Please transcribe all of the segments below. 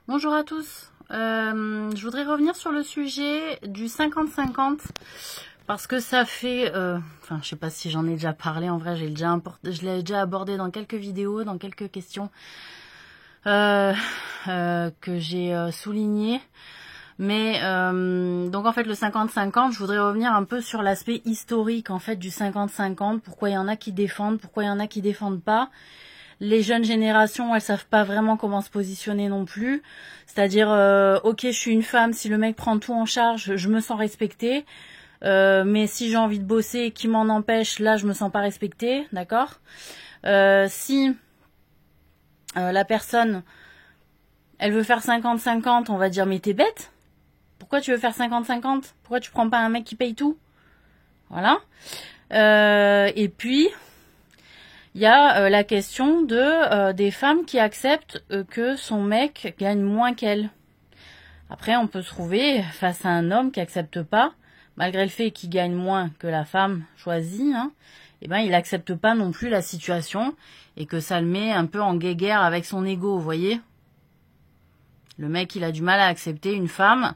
Bonjour à tous. Je voudrais revenir sur le sujet du 50-50 parce que ça fait, je sais pas si j'en ai déjà parlé. En vrai, je l'ai déjà abordé dans quelques vidéos, dans quelques questions que j'ai soulignées. Mais donc en fait le 50-50, je voudrais revenir un peu sur l'aspect historique en fait du 50-50. Pourquoi il y en a qui défendent, pourquoi il y en a qui défendent pas. Les jeunes générations, elles savent pas vraiment comment se positionner non plus. C'est-à-dire, ok, je suis une femme, si le mec prend tout en charge, je me sens respectée. Mais si j'ai envie de bosser et qu'il m'en empêche, là, je me sens pas respectée, d'accord. Si la personne, elle veut faire 50-50, on va dire, mais t'es bête. Pourquoi tu veux faire 50-50 ? Pourquoi tu prends pas un mec qui paye tout ? Voilà. Et puis... il y a la question des femmes qui acceptent que son mec gagne moins qu'elle. Après, on peut se trouver face à un homme qui accepte pas, malgré le fait qu'il gagne moins que la femme choisie, et ben il accepte pas non plus la situation et que ça le met un peu en guéguerre avec son ego, vous voyez. Le mec, il a du mal à accepter une femme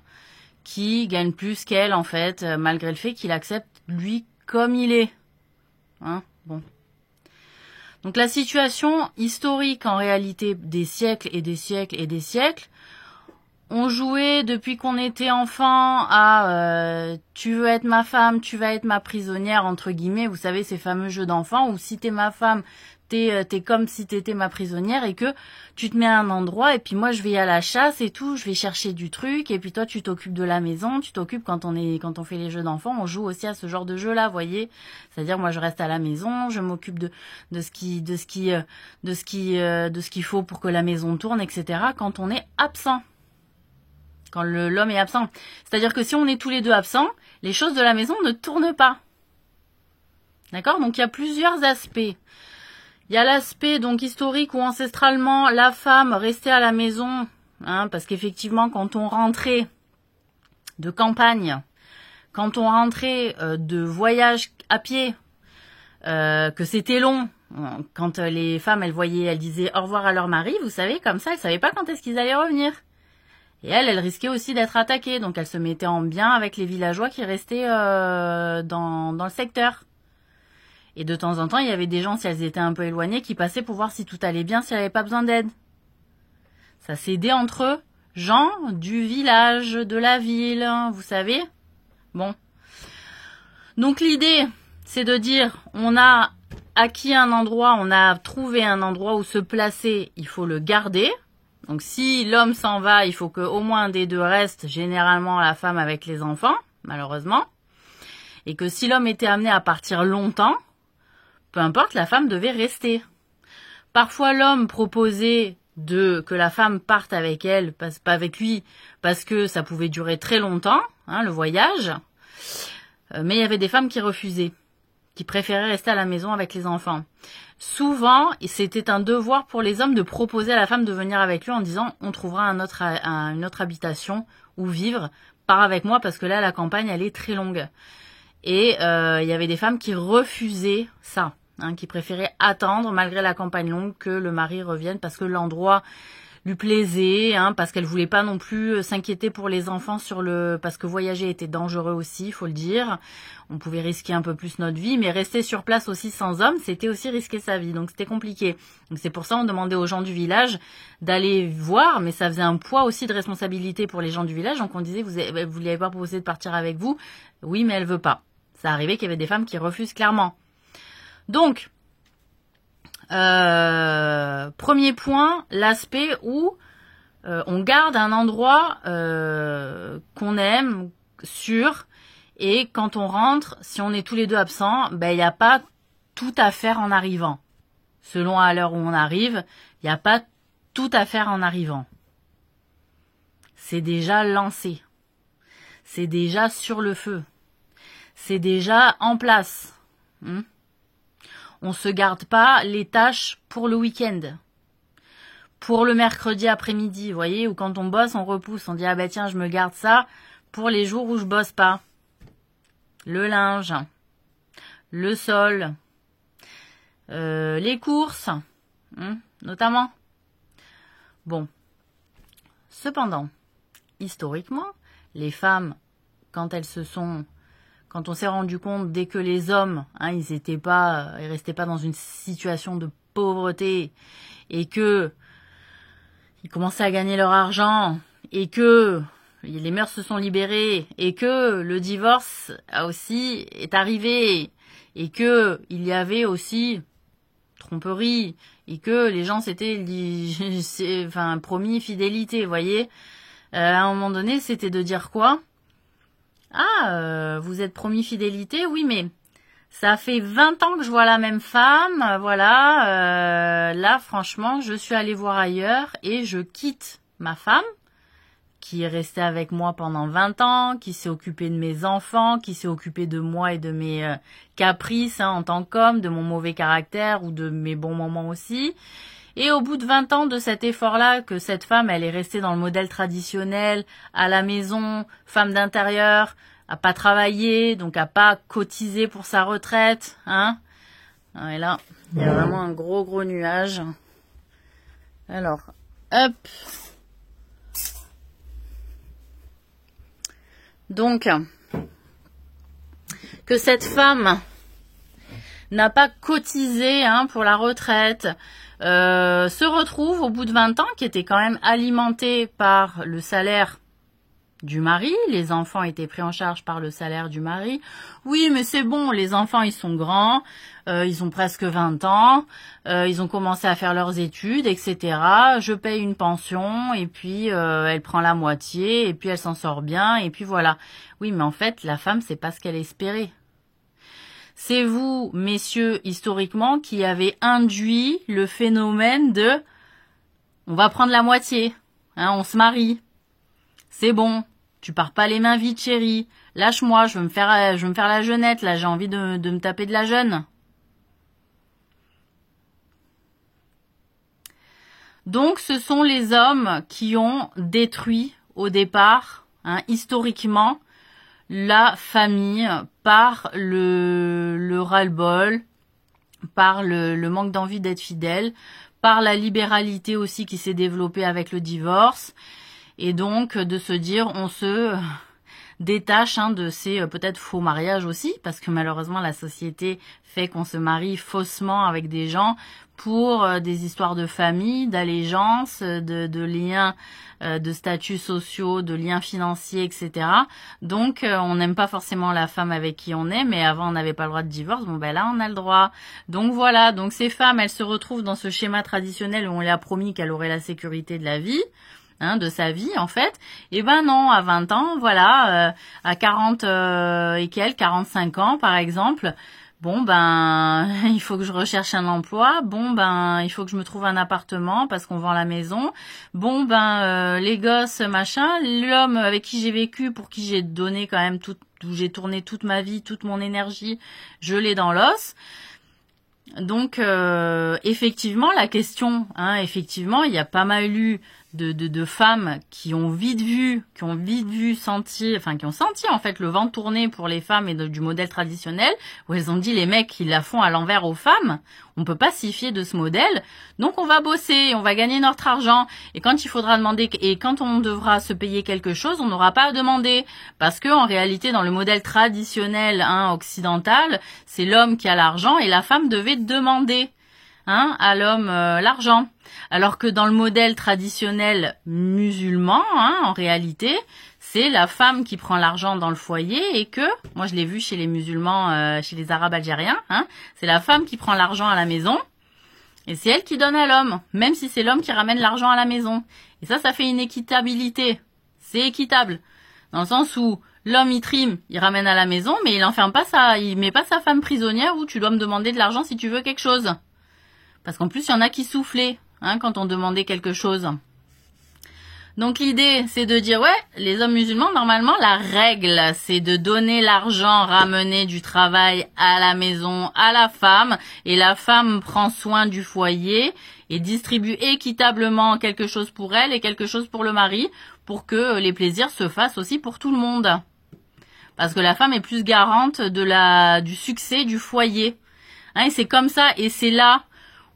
qui gagne plus qu'elle, en fait, malgré le fait qu'il accepte lui comme il est. Bon. Donc la situation historique en réalité des siècles et des siècles et des siècles, on jouait depuis qu'on était enfant à tu veux être ma femme, tu vas être ma prisonnière entre guillemets, vous savez ces fameux jeux d'enfants où si t'es ma femme, t'es comme si t'étais ma prisonnière et que tu te mets à un endroit et puis moi je vais à la chasse et tout, je vais chercher du truc et puis toi tu t'occupes de la maison, tu t'occupes quand on fait les jeux d'enfants, on joue aussi à ce genre de jeu là, voyez. C'est-à-dire moi je reste à la maison, je m'occupe de ce qu'il faut pour que la maison tourne, etc. quand on est absent. Quand l'homme est absent. C'est-à-dire que si on est tous les deux absents, les choses de la maison ne tournent pas. D'accord ? Donc il y a plusieurs aspects. Il y a l'aspect donc historique où ancestralement la femme restait à la maison, parce qu'effectivement quand on rentrait de campagne, quand on rentrait de voyage à pied, que c'était long, quand les femmes elles disaient au revoir à leur mari, vous savez, comme ça elles savaient pas quand est-ce qu'ils allaient revenir. Et elle risquait aussi d'être attaquée, donc elle se mettait en bien avec les villageois qui restaient dans le secteur. Et de temps en temps, il y avait des gens, si elles étaient un peu éloignées, qui passaient pour voir si tout allait bien, si elle n'avait pas besoin d'aide. Ça s'aidait entre eux, gens du village, de la ville, vous savez. Bon. Donc l'idée, c'est de dire, on a acquis un endroit, on a trouvé un endroit où se placer, il faut le garder. Donc si l'homme s'en va, il faut qu'au moins un des deux reste, généralement la femme avec les enfants, malheureusement. Et que si l'homme était amené à partir longtemps, peu importe, la femme devait rester. Parfois l'homme proposait que la femme parte avec elle, pas avec lui, parce que ça pouvait durer très longtemps, le voyage. Mais il y avait des femmes qui refusaient, qui préféraient rester à la maison avec les enfants. Souvent, c'était un devoir pour les hommes de proposer à la femme de venir avec lui en disant on trouvera une autre habitation où vivre, pars avec moi parce que là la campagne elle est très longue. Et il y avait des femmes qui refusaient ça, qui préféraient attendre malgré la campagne longue que le mari revienne parce que l'endroit lui plaisait, parce qu'elle voulait pas non plus s'inquiéter pour les enfants parce que voyager était dangereux aussi, il faut le dire. On pouvait risquer un peu plus notre vie, mais rester sur place aussi sans homme, c'était aussi risquer sa vie, donc c'était compliqué. Donc c'est pour ça on demandait aux gens du village d'aller voir, mais ça faisait un poids aussi de responsabilité pour les gens du village, donc on disait vous lui avez pas proposé de partir avec vous, oui mais elle veut pas. Ça arrivait qu'il y avait des femmes qui refusent clairement. Donc premier point, l'aspect où on garde un endroit qu'on aime, sûr, et quand on rentre, si on est tous les deux absents, il n'y a pas tout à faire en arrivant. Selon à l'heure où on arrive, il n'y a pas tout à faire en arrivant. C'est déjà lancé. C'est déjà sur le feu. C'est déjà en place. On se garde pas les tâches pour le week-end. Pour le mercredi après-midi, vous voyez, ou quand on bosse, on repousse. On dit, ah ben tiens, je me garde ça pour les jours où je bosse pas. Le linge, le sol, les courses, notamment. Bon, Cependant, historiquement, les femmes, quand on s'est rendu compte dès que les hommes, ils restaient pas dans une situation de pauvreté et que ils commençaient à gagner leur argent et que les mœurs se sont libérées et que le divorce est arrivé et que il y avait aussi tromperie et que les gens s'étaient promis fidélité, vous voyez. À un moment donné, c'était de dire quoi? Vous êtes promis fidélité? Oui, mais ça fait 20 ans que je vois la même femme, voilà. Là, franchement, je suis allée voir ailleurs et je quitte ma femme qui est restée avec moi pendant 20 ans, qui s'est occupée de mes enfants, qui s'est occupée de moi et de mes caprices en tant qu'homme, de mon mauvais caractère ou de mes bons moments aussi. Et au bout de 20 ans de cet effort-là, que cette femme, elle est restée dans le modèle traditionnel, à la maison, femme d'intérieur, à pas travailler, donc à pas cotiser pour sa retraite, Et là, il y a vraiment un gros nuage. Alors, hop. Donc, que cette femme n'a pas cotisé pour la retraite, se retrouve au bout de 20 ans, qui était quand même alimentée par le salaire du mari, les enfants étaient pris en charge par le salaire du mari. Oui, mais c'est bon, les enfants ils sont grands, ils ont presque 20 ans, ils ont commencé à faire leurs études, etc. Je paye une pension et puis elle prend la moitié et puis elle s'en sort bien et puis voilà. Oui, mais en fait, la femme, c'est pas ce qu'elle espérait. C'est vous, messieurs, historiquement, qui avez induit le phénomène de on va prendre la moitié, on se marie. C'est bon, tu pars pas les mains vides, chérie. Lâche-moi, je veux me faire la jeunette, là, j'ai envie de me taper de la jeune. Donc, ce sont les hommes qui ont détruit au départ, historiquement, la famille par le ras-le-bol, par le manque d'envie d'être fidèle, par la libéralité aussi qui s'est développée avec le divorce. Et donc, de se dire, on se détache de ces peut-être faux mariages aussi, parce que malheureusement, la société fait qu'on se marie faussement avec des gens pour des histoires de famille, d'allégeance, de liens, de statuts sociaux, de liens financiers, etc. Donc, on n'aime pas forcément la femme avec qui on est, mais avant, on n'avait pas le droit de divorce. Bon, ben là, on a le droit. Donc, voilà. Donc, ces femmes, elles se retrouvent dans ce schéma traditionnel où on leur a promis qu'elle aurait la sécurité de la vie. De sa vie en fait, et ben non, à 20 ans, voilà, à 40 et quelques, 45 ans par exemple, bon ben, il faut que je recherche un emploi, bon ben, il faut que je me trouve un appartement parce qu'on vend la maison, bon ben, les gosses, machin, l'homme avec qui j'ai vécu, pour qui j'ai donné quand même où j'ai tourné toute ma vie, toute mon énergie, je l'ai dans l'os. Donc effectivement la question, effectivement il y a pas mal eu de femmes qui ont vite vu senti en fait le vent tourner pour les femmes et du modèle traditionnel, où elles ont dit les mecs ils la font à l'envers aux femmes, on peut pas s'y fier de ce modèle, donc on va bosser, on va gagner notre argent, et quand il faudra demander et quand on devra se payer quelque chose, on n'aura pas à demander, parce que en réalité dans le modèle traditionnel occidental, c'est l'homme qui a l'argent et la femme devait demander à l'homme l'argent. Alors que dans le modèle traditionnel musulman, en réalité, c'est la femme qui prend l'argent dans le foyer et que, moi je l'ai vu chez les musulmans, chez les arabes algériens, c'est la femme qui prend l'argent à la maison et c'est elle qui donne à l'homme, même si c'est l'homme qui ramène l'argent à la maison. Et ça fait une équitabilité. C'est équitable. Dans le sens où l'homme il trime, il ramène à la maison, mais il met pas sa femme prisonnière où tu dois me demander de l'argent si tu veux quelque chose. Parce qu'en plus, il y en a qui soufflaient quand on demandait quelque chose. Donc l'idée, c'est de dire, ouais, les hommes musulmans, normalement, la règle, c'est de donner l'argent ramené du travail à la maison à la femme, et la femme prend soin du foyer et distribue équitablement quelque chose pour elle et quelque chose pour le mari, pour que les plaisirs se fassent aussi pour tout le monde. Parce que la femme est plus garante du succès du foyer. Et c'est comme ça, et c'est là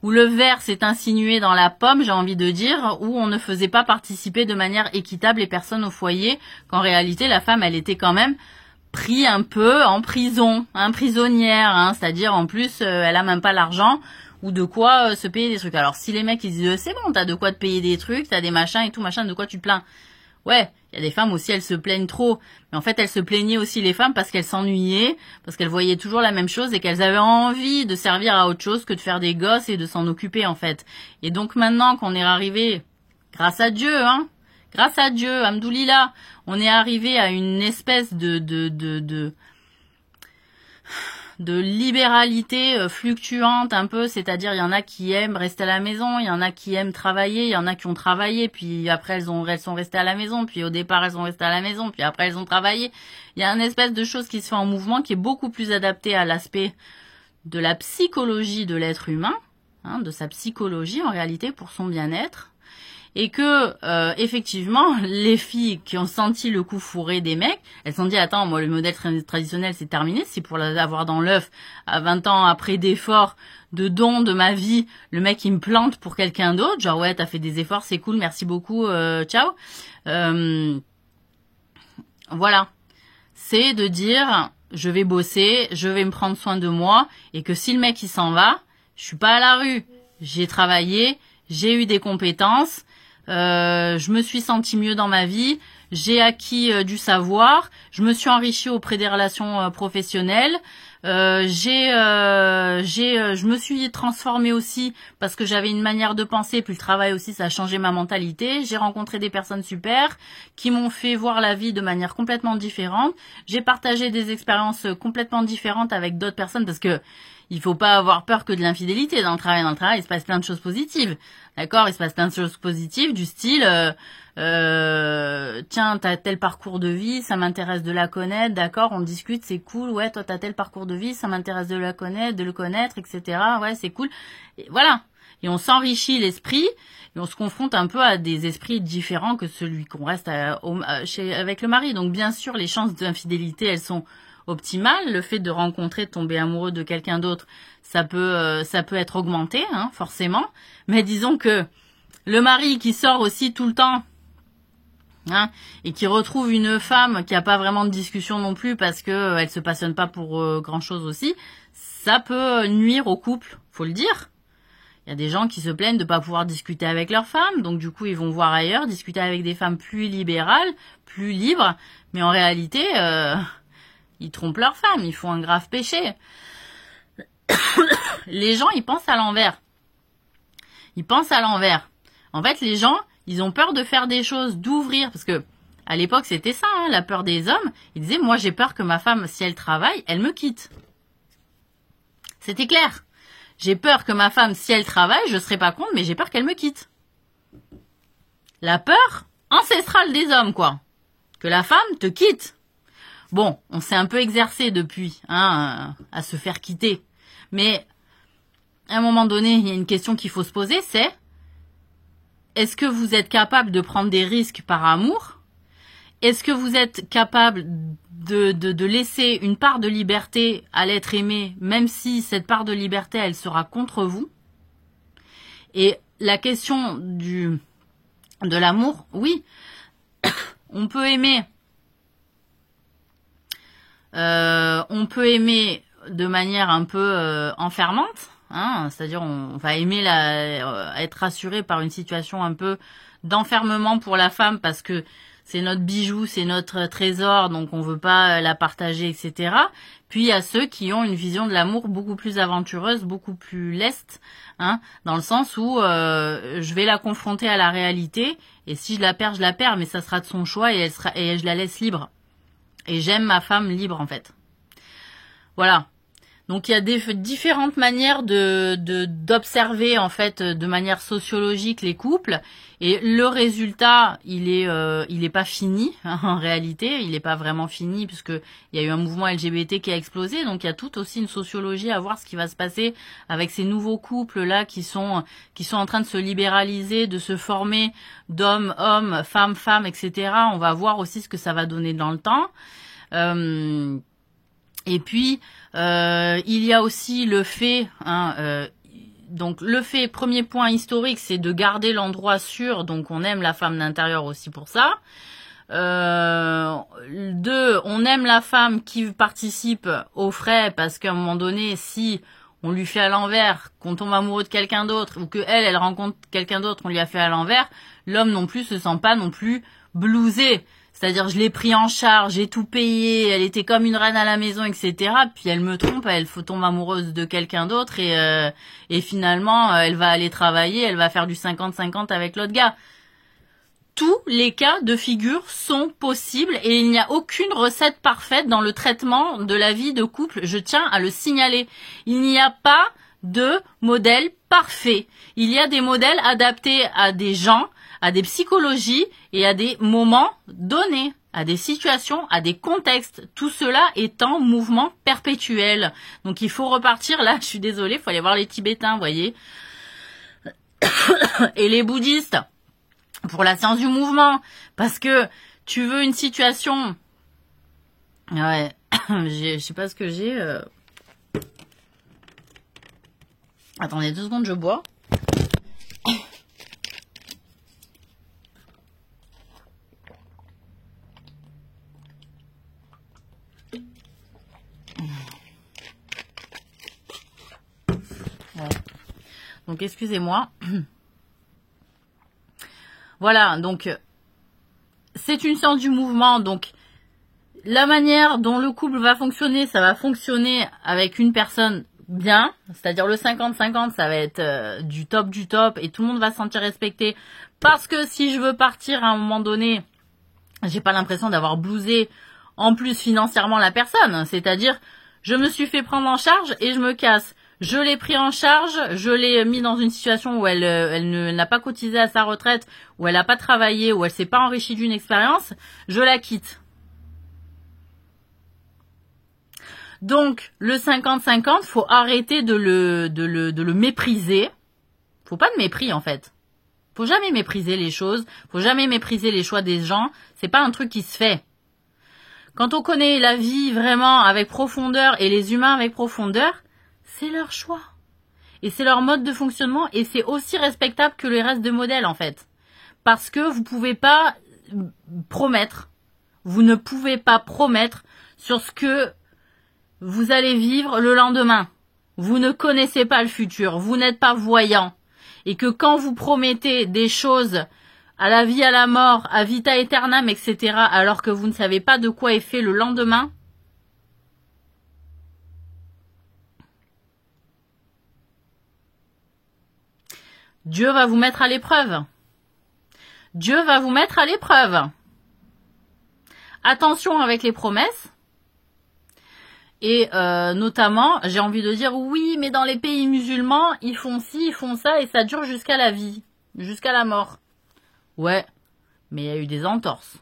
où le verre s'est insinué dans la pomme, j'ai envie de dire, où on ne faisait pas participer de manière équitable les personnes au foyer, qu'en réalité la femme, elle était quand même pris un peu en prison, prisonnière, hein, c'est-à-dire en plus elle a même pas l'argent ou de quoi se payer des trucs. Alors si les mecs ils disent c'est bon, t'as de quoi te payer des trucs, t'as des machins et tout machin, de quoi tu te plains? Ouais, il y a des femmes aussi, elles se plaignent trop. Mais en fait, elles se plaignaient aussi les femmes parce qu'elles s'ennuyaient, parce qu'elles voyaient toujours la même chose et qu'elles avaient envie de servir à autre chose que de faire des gosses et de s'en occuper en fait. Et donc maintenant qu'on est arrivé, grâce à Dieu, Hamdoulillah, on est arrivé à une espèce de libéralité fluctuante un peu, c'est-à-dire il y en a qui aiment rester à la maison, il y en a qui aiment travailler, il y en a qui ont travaillé, puis après elles sont restées à la maison, puis au départ elles sont restées à la maison, puis après elles ont travaillé. Il y a une espèce de chose qui se fait en mouvement qui est beaucoup plus adaptée à l'aspect de la psychologie de l'être humain, hein, de sa psychologie en réalité pour son bien-être. Et que effectivement les filles qui ont senti le coup fourré des mecs, elles se sont dit attends, moi le modèle traditionnel c'est terminé, c'est pour l'avoir dans l'œuf à 20 ans après d'efforts, de dons de ma vie, le mec il me plante pour quelqu'un d'autre, genre ouais t'as fait des efforts, c'est cool, merci beaucoup, ciao. Voilà, c'est de dire je vais bosser, je vais me prendre soin de moi et que si le mec il s'en va, je suis pas à la rue, j'ai travaillé, j'ai eu des compétences. Je me suis sentie mieux dans ma vie, j'ai acquis du savoir, je me suis enrichie auprès des relations professionnelles, je me suis transformée aussi parce que j'avais une manière de penser, puis le travail aussi ça a changé ma mentalité, j'ai rencontré des personnes super qui m'ont fait voir la vie de manière complètement différente, j'ai partagé des expériences complètement différentes avec d'autres personnes parce que il faut pas avoir peur que de l'infidélité dans le travail. Dans le travail, il se passe plein de choses positives. D'accord? Il se passe plein de choses positives du style, tiens, t'as tel parcours de vie, ça m'intéresse de la connaître, d'accord? On discute, c'est cool. Ouais, toi, t'as tel parcours de vie, ça m'intéresse de le connaître, etc. Ouais, c'est cool. Et voilà. Et on s'enrichit l'esprit et on se confronte un peu à des esprits différents que celui qu'on reste avec le mari. Donc, bien sûr, les chances d'infidélité, elles sont optimale, le fait de rencontrer, de tomber amoureux de quelqu'un d'autre, ça peut être augmenté, hein, forcément. Mais disons que le mari qui sort aussi tout le temps, hein, et qui retrouve une femme qui a pas vraiment de discussion non plus parce que elle se passionne pas pour grand chose aussi, ça peut nuire au couple, faut le dire. Il y a des gens qui se plaignent de pas pouvoir discuter avec leurs femmes, donc du coup ils vont voir ailleurs, discuter avec des femmes plus libérales, plus libres, mais en réalité ils trompent leur femme, ils font un grave péché. Les gens, ils pensent à l'envers. Ils pensent à l'envers. En fait, les gens, ils ont peur de faire des choses, d'ouvrir, parce que à l'époque, c'était ça, hein, la peur des hommes. Ils disaient, moi, j'ai peur que ma femme, si elle travaille, elle me quitte. C'était clair. J'ai peur que ma femme, si elle travaille, je serai pas contre, mais j'ai peur qu'elle me quitte. La peur ancestrale des hommes, quoi. Que la femme te quitte. Bon, on s'est un peu exercé depuis, hein, à se faire quitter. Mais, à un moment donné, il y a une question qu'il faut se poser, c'est est-ce que vous êtes capable de prendre des risques par amour? Est-ce que vous êtes capable de laisser une part de liberté à l'être aimé, même si cette part de liberté, elle sera contre vous? Et la question de l'amour, oui, on peut aimer de manière un peu enfermante, hein, c'est-à-dire on va aimer être rassuré par une situation un peu d'enfermement pour la femme parce que c'est notre bijou, c'est notre trésor, donc on veut pas la partager, etc. Puis il y a ceux qui ont une vision de l'amour beaucoup plus aventureuse, beaucoup plus leste, hein, dans le sens où je vais la confronter à la réalité et si je la perds, mais ça sera de son choix et je la laisse libre. Et j'aime ma femme libre, en fait. Voilà. Donc, il y a différentes manières d'observer, en fait, de manière sociologique les couples. Et le résultat, il est pas fini, hein, en réalité. Il est pas vraiment fini, puisque il y a eu un mouvement LGBT qui a explosé. Donc, il y a toute aussi une sociologie à voir ce qui va se passer avec ces nouveaux couples-là qui sont en train de se libéraliser, de se former d'hommes, hommes, femmes, femmes, etc. On va voir aussi ce que ça va donner dans le temps. Et puis, il y a aussi le fait, hein, donc le fait, premier point historique, c'est de garder l'endroit sûr, donc on aime la femme d'intérieur aussi pour ça. 2, on aime la femme qui participe aux frais, parce qu'à un moment donné, si on lui fait à l'envers, qu'on tombe amoureux de quelqu'un d'autre, ou que elle rencontre quelqu'un d'autre, on lui a fait à l'envers, l'homme non plus se sent pas non plus blousé. C'est-à-dire, je l'ai pris en charge, j'ai tout payé, elle était comme une reine à la maison, etc. Puis elle me trompe, elle tombe amoureuse de quelqu'un d'autre et finalement, elle va aller travailler, elle va faire du 50-50 avec l'autre gars. Tous les cas de figure sont possibles et il n'y a aucune recette parfaite dans le traitement de la vie de couple. Je tiens à le signaler. Il n'y a pas de modèle parfait. Il y a des modèles adaptés à des gens, à des psychologies et à des moments donnés, à des situations, à des contextes. Tout cela est en mouvement perpétuel. Donc il faut repartir. Là, je suis désolée, il faut aller voir les Tibétains, vous voyez. Et les bouddhistes. Pour la science du mouvement, parce que tu veux une situation... Ouais, je sais pas ce que j'ai... Attendez 2 secondes, je bois. Ouais. Donc excusez-moi. Voilà, donc c'est une science du mouvement, donc la manière dont le couple va fonctionner, ça va fonctionner avec une personne bien, c'est-à-dire le 50-50, ça va être du top et tout le monde va se sentir respecté, parce que si je veux partir à un moment donné, j'ai pas l'impression d'avoir blousé en plus financièrement la personne, c'est-à-dire je me suis fait prendre en charge et je me casse. Je l'ai pris en charge, je l'ai mis dans une situation où elle n'a pas cotisé à sa retraite, où elle n'a pas travaillé, où elle s'est pas enrichie d'une expérience, je la quitte. Donc, le 50-50, faut arrêter de le mépriser. Faut pas de mépris, en fait. Faut jamais mépriser les choses, faut jamais mépriser les choix des gens, c'est pas un truc qui se fait. Quand on connaît la vie vraiment avec profondeur et les humains avec profondeur, c'est leur choix. Et c'est leur mode de fonctionnement et c'est aussi respectable que les restes de modèles en fait. Parce que vous pouvez pas promettre, vous ne pouvez pas promettre sur ce que vous allez vivre le lendemain. Vous ne connaissez pas le futur, vous n'êtes pas voyant. Et que quand vous promettez des choses à la vie, à la mort, à vita aeternam, etc., alors que vous ne savez pas de quoi est fait le lendemain, Dieu va vous mettre à l'épreuve. Dieu va vous mettre à l'épreuve. Attention avec les promesses. Et notamment, j'ai envie de dire, oui, mais dans les pays musulmans, ils font ci, ils font ça, et ça dure jusqu'à la vie, jusqu'à la mort. Ouais, mais il y a eu des entorses.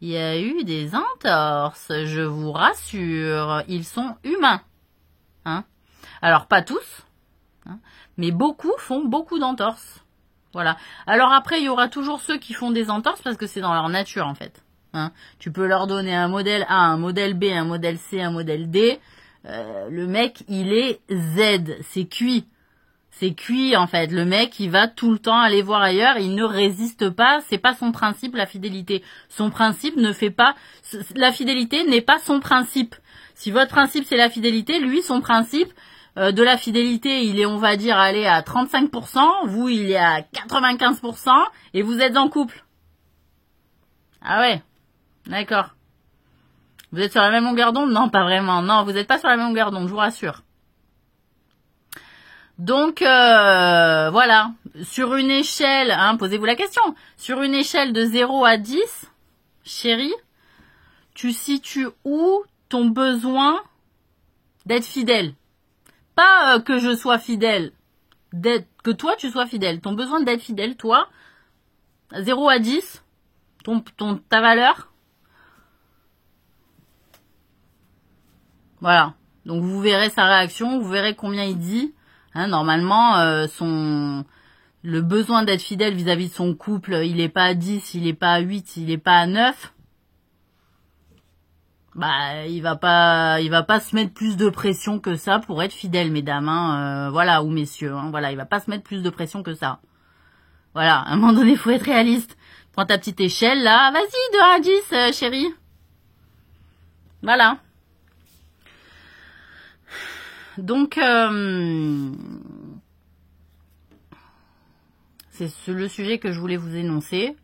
Il y a eu des entorses, je vous rassure, ils sont humains. Hein? Alors, pas tous, hein, mais beaucoup font beaucoup d'entorses. Voilà. Alors après, il y aura toujours ceux qui font des entorses parce que c'est dans leur nature, en fait. Hein, tu peux leur donner un modèle A, un modèle B, un modèle C, un modèle D. Le mec, il est Z. C'est cuit. C'est cuit, en fait. Le mec, il va tout le temps aller voir ailleurs. Il ne résiste pas. C'est pas son principe, la fidélité. Son principe ne fait pas... La fidélité n'est pas son principe. Si votre principe, c'est la fidélité, lui, son principe de la fidélité, il est, on va dire, allé à 35%. Vous, il est à 95%. Et vous êtes en couple. Ah ouais. D'accord. Vous êtes sur la même longueur d'onde? Non, pas vraiment. Non, vous n'êtes pas sur la même longueur d'onde, je vous rassure. Donc, voilà. Sur une échelle, hein, posez-vous la question. Sur une échelle de 0 à 10, chérie, tu situes où ton besoin d'être fidèle? Pas que je sois fidèle, que toi tu sois fidèle. Ton besoin d'être fidèle, toi, 0 à 10, ta valeur. Voilà. Donc vous verrez sa réaction, vous verrez combien il dit. Hein, normalement, le besoin d'être fidèle vis-à-vis de son couple, il est pas à 10, il est pas à 8, il est pas à 9. Bah, il va pas se mettre plus de pression que ça pour être fidèle, mesdames, hein, voilà, ou messieurs, hein, voilà, il va pas se mettre plus de pression que ça. Voilà, à un moment donné, faut être réaliste. Prends ta petite échelle, là, vas-y, de 1 à 10, chérie. Voilà. Donc, c'est le sujet que je voulais vous énoncer.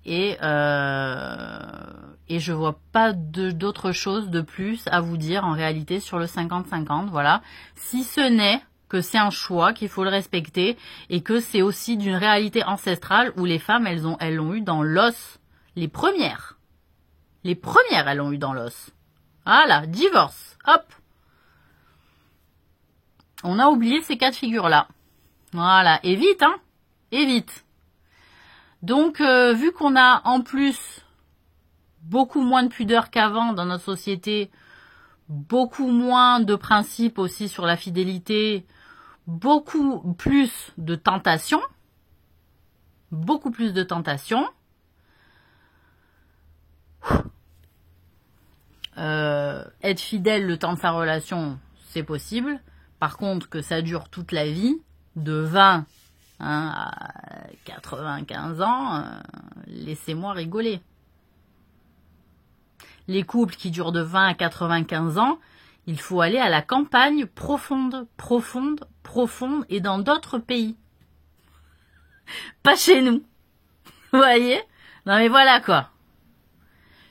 Et je vois pas d'autre chose de plus à vous dire en réalité sur le 50-50, voilà. Si ce n'est que c'est un choix, qu'il faut le respecter, et que c'est aussi d'une réalité ancestrale où les femmes, elles l'ont eu dans l'os. Les premières, elles l'ont eu dans l'os. Voilà, divorce, hop. On a oublié ces cas de figure-là. Voilà, et vite, hein, et vite. Donc, vu qu'on a en plus beaucoup moins de pudeur qu'avant dans notre société, beaucoup moins de principes aussi sur la fidélité, beaucoup plus de tentations, être fidèle le temps de sa relation, c'est possible. Par contre, que ça dure toute la vie, de 20 à 95 ans, laissez-moi rigoler. Les couples qui durent de 20 à 95 ans, il faut aller à la campagne profonde, et dans d'autres pays. Pas chez nous. Vous voyez? Non mais voilà quoi.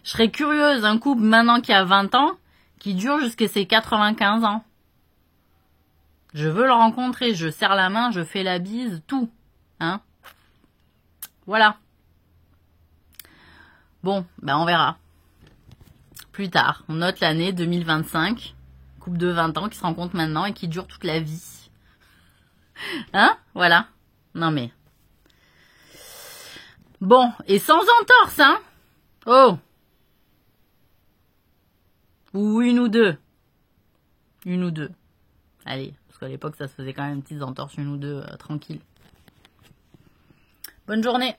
Je serais curieuse d'un couple maintenant qui a 20 ans, qui dure jusqu'à ses 95 ans. Je veux le rencontrer, je serre la main, je fais la bise, tout. Hein? Voilà. Bon, ben on verra. Plus tard, on note l'année 2025. Couple de 20 ans qui se rencontre maintenant et qui dure toute la vie. Hein? Voilà. Non mais. Bon, et sans entorse, hein? Oh! Ou une ou deux. Une ou deux. Allez, parce qu'à l'époque, ça se faisait quand même petites entorses, une ou deux, tranquille. Bonne journée.